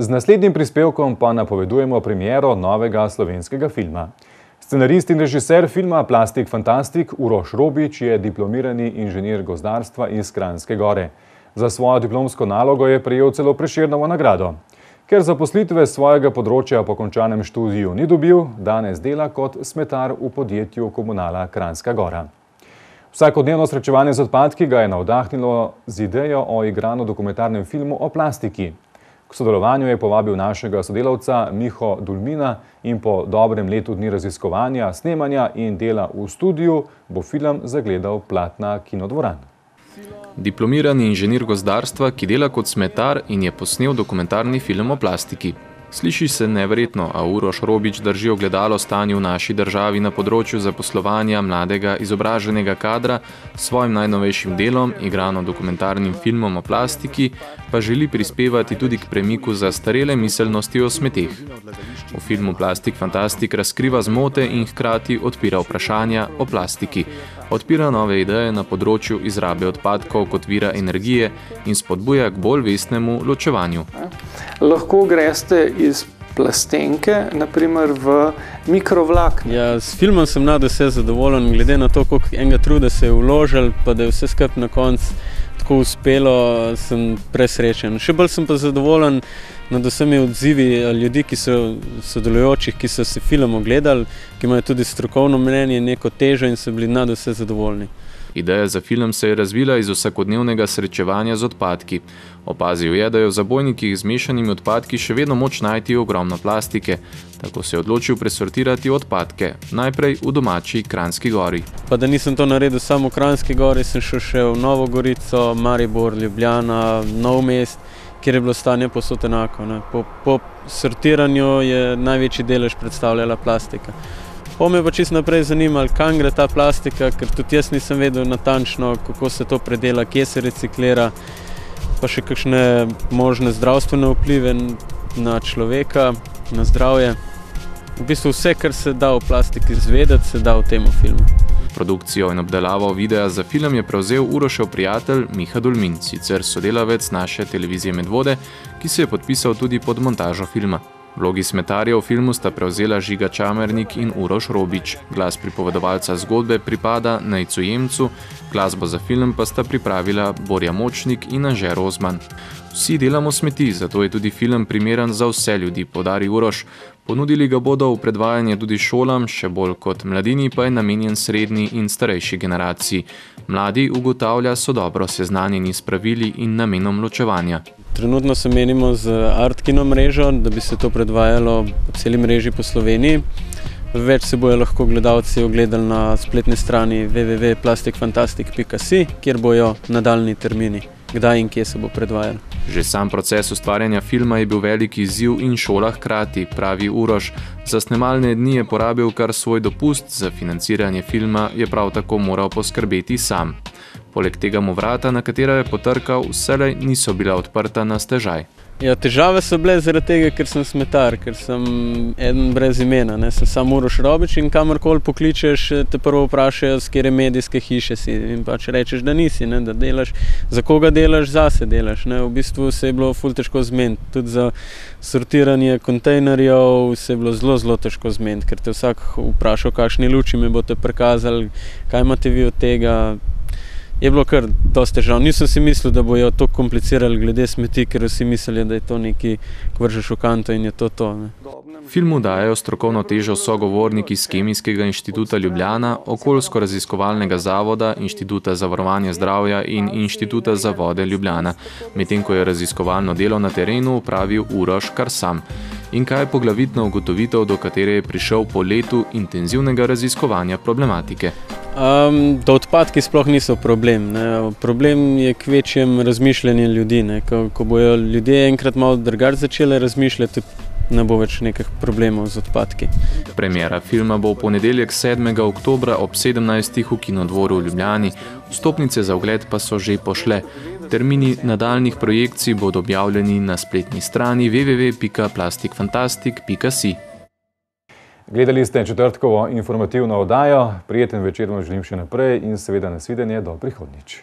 Z naslednjim prispevkom pa napovedujemo premiero novega slovenskega filma. Scenarist in režiser filma Plastik Fantastik Uroš Robič je diplomirani inženir gozdarstva iz Kranjske Gore. Za svojo diplomsko nalogo je prejel celo Prešernovo nagrado. Ker zaposlitve svojega področja po končanem študiju ni dobil, danes dela kot smetar v podjetju Komunala Kranjska Gora. Vsakodnevno srečevanje z odpadki ga je navdahnilo z idejo o igrano dokumentarnem filmu o plastiki. K sodelovanju je povabil našega sodelavca Miho Dulmina in po dobrem letu dni raziskovanja, snemanja in dela v studiu bo film zagledal platna kinodvoran. Diplomirani inženir gozdarstva, ki dela kot smetar in je posnel dokumentarni film o plastiki. Sliši se neverjetno, a Uroš Robič drži ogledalo stanju v naši državi na področju zaposlovanja mladega izobraženega kadra, s svojim najnovejšim delom, igrano dokumentarnim filmom o plastiki, pa želi prispevati tudi k premiku zastarele miselnosti o smeteh. V filmu Plastik Fantastik razkriva zmote in hkrati odpira vprašanja o plastiki. Odpira nove ideje na področju izrabe odpadkov kot vira energije in spodbuja k bolj vestnemu ločevanju. Lahko greste iz plastenke, naprimer v mikrovlakna. Ja, s filmom sem nadvse zadovoljen, glede na to, koliko enega truda se je vložil, pa da je vse skupaj na koncu tako uspelo, sem presrečen. Še bolj sem pa zadovoljen nad vsemi odzivi ljudi, ki so sodelujočih, ki so si film ogledali, ki imajo tudi strokovno mnenje, neko težo in so bili nadvse zadovoljni. Ideja za film se je razvila iz vsakodnevnega srečevanja z odpadki. Opazil je, da je v zabojnikih z mešanimi odpadki še vedno moč najti ogromno plastike. Tako se je odločil presortirati odpadke, najprej v domači Kranjski Gori. Pa da nisem to naredil samo v Kranjski Gori, sem šel še v Novo Gorico, Maribor, Ljubljana, Nov Mest, kjer je bilo stanje povsod enako. Po sortiranju je največji delež predstavljala plastika. Pa me pa čisto naprej zanimalo, kam gre ta plastika, ker tudi jaz nisem vedel natančno, kako se to predela, kje se reciklira, pa še kakšne možne zdravstvene vplive na človeka, na zdravje. V bistvu vse, kar se da v plastiki izvedeti, se da v tem filmu. Produkcijo in obdelavo videa za film je prevzel Urošev prijatelj Miha Dulmin, sicer sodelavec naše televizije Medvode, ki se je podpisal tudi pod montažo filma. Vlogi smetarjev v filmu sta prevzela Žiga Čamernik in Uroš Robič. Glas pripovedovalca zgodbe pripada Nejcu Jemcu, glasbo za film pa sta pripravila Borja Močnik in Anže Rozman. Vsi delamo smeti, zato je tudi film primeren za vse ljudi, poudari Uroš. Ponudili ga bodo v predvajanje tudi šolam, še bolj kot mladini pa je namenjen srednji in starejši generaciji. Mladi, ugotavlja, so dobro seznanjeni s pravili in namenom ločevanja. Trenutno se menimo z Art Kino mrežo, da bi se to predvajalo po celi mreži po Sloveniji. Več se bojo lahko gledalci ogledali na spletni strani www.plastikfantastik.si, kjer bojo nadaljni termini, kdaj in kje se bo predvajalo. Že sam proces ustvarjanja filma je bil velik izziv in šola hkrati, pravi Uroš. Za snemalne dni je porabil kar svoj dopust, za financiranje filma je prav tako moral poskrbeti sam. Poleg tega mu vrata, na katera je potrkal, vselej niso bila odprta na stežaj. Ja, težave so bile zaradi tega, ker sem smetar, ker sem eden brez imena. Sem sam Uroš Robič in kamorkoli pokličeš, te prvo vprašajo, s katere medijske hiše si. In pač rečeš, da nisi, da delaš, za koga delaš, zase delaš. V bistvu se je bilo ful težko zmeniti. Tudi za sortiranje kontejnerjev se je bilo zelo težko zmeniti, ker te vsak vprašal, kakšni luči me boste prikazali, kaj imate vi od tega. Je bilo kar dosti težav. Nisem si mislil, da bojo to komplicirali glede smeti, ker vsi mislili, da je to neki, ko vržeš v kanto in je to. Filmu dajo strokovno težo sogovorniki z Kemijskega inštituta Ljubljana, Okoljsko-raziskovalnega zavoda, Inštituta za varovanje zdravja in Inštituta za vode Ljubljana, medtem ko je raziskovalno delo na terenu opravil Uroš kar sam. In kaj je poglavitna ugotovitev, do katere je prišel po letu intenzivnega raziskovanja problematike? Da odpadki sploh niso problem. Problem je k večjem razmišljanje ljudi. Ko bojo ljudje enkrat malo drugače začeli razmišljati, ne bo več nekih problemov z odpadki. Premiera filma bo v ponedeljek 7. oktobra ob 17. v Kinodvoru v Ljubljani. Vstopnice za ogled pa so že pošle. Termini nadaljnjih projekcij bodo objavljeni na spletni strani www.plastikfantastik.si. Gledali ste četrtkovo informativno oddajo. Prijeten večer vam želim še naprej in seveda nasvidenje do prihodnjič.